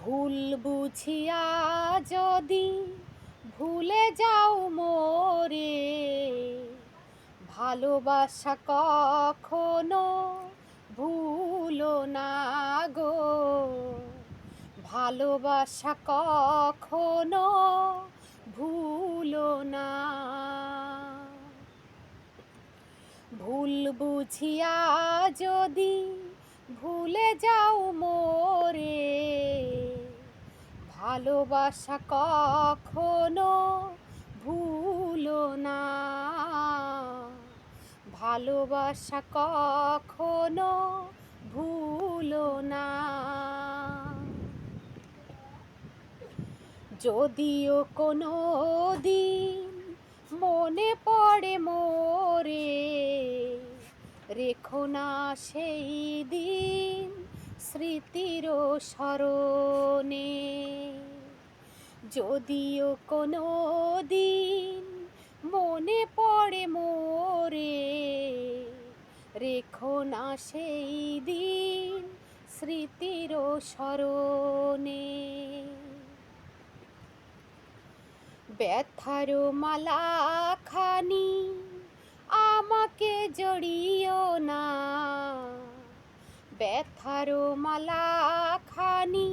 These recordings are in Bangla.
ভুল বুঝিয়া যদি ভুলে যাও মোরে, ভালোবাসা কখনো ভুলো না গো। ভালোবাসা কখনো ভুলো না। ভুল বুঝিয়া যদি ভুলে যাও মোরে, ভালোবাসা কখনো ভুলো না। ভালোবাসা কখনো ভুলো না। যদিও কোনো দিন মনে পড়ে মোরে, রেখো না সেই দিন স্মৃতির স্মরণে। যদিও কোনো দিন মনে পড়ে মোরে, রেখো না সেই দিন স্মৃতির স্মরণে। ব্যথার মালাখানি আমাকে জড়িও না। ব্যথার মালাখানি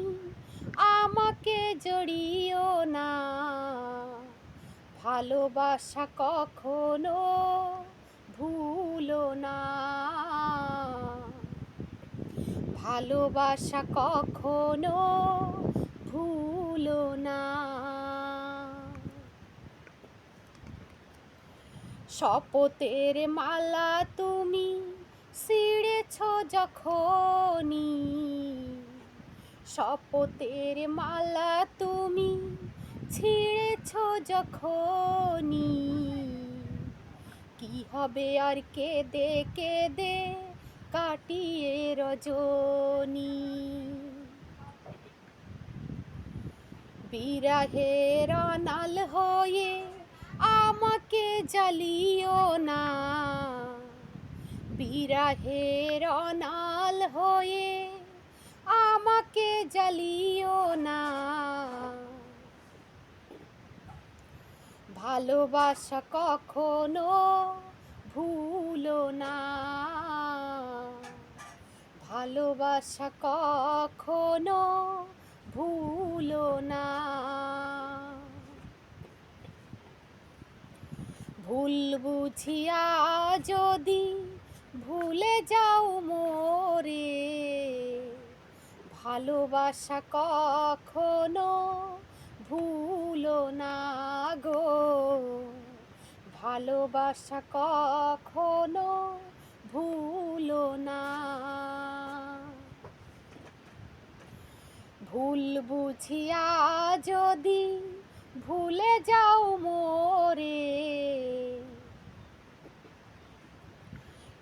আমাকে জড়িও না। ভালোবাসা কখনো ভুলো না। ভালোবাসা কখনো ভুলো না। শপথের মালা তুমি ছিঁড়েছ যখনই, শপথের মালা তুমি ছিঁড়েছ যখনই, কি হবে আর কেঁদে কেঁদে কাটিয়ে রজনী। বিরহের অনাল হয়ে আমাকে জ্বালিও না। বিরহের অনাল হয়ে আমাকে জ্বালিও না। ভালোবাসা কখনো ভুলো না। ভালোবাসা কখনো ভুলো না। ভুল বুঝিয়া যদি ভুলে যাও মোরে, ভালোবাসা কখনো ভুলো না গো। ভালোবাসা কখনো ভুলো না। ভুল বুঝিয়া যদি ভুলে যাও মোরে,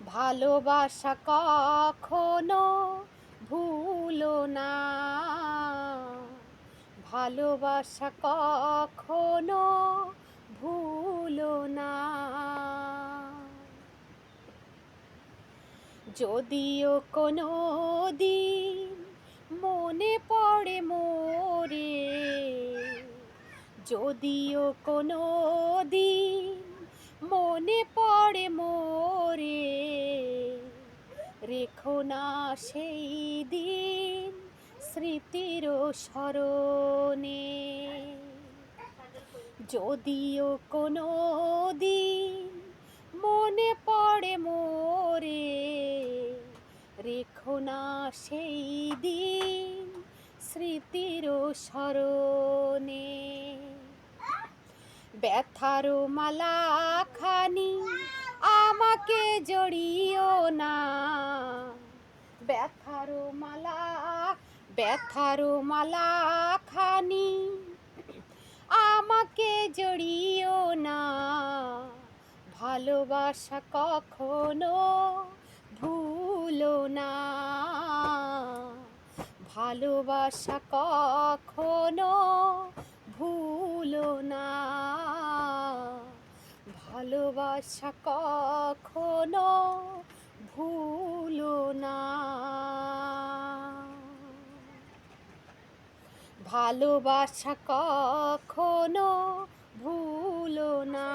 ভালোবাসা কখনো ভুলো না। ভালোবাসা কখনো ভুলো না। যদিও কোনো দিন মনে পড়ে মোরে, যদিও কোনো দিন মনে পড়ে মোরে, রেখো না সেই দিন স্মৃতির স্মরণে। যদিও কোনো দিন মনে পড়ে মোরে, রেখো না সেই দিন স্মৃতির স্মরণে। ব্যথার মালাখানি আমাকে জড়িও না। ব্যথার মালা, ব্যথার মালাখানি আমাকে জড়িও না। ভালোবাসা কখনো ভুলো না। ভালোবাসা কখনো ভুলো না। ভালোবাসা কখনো ভুলো না। ভালোবাসা কখনো ভুলো না।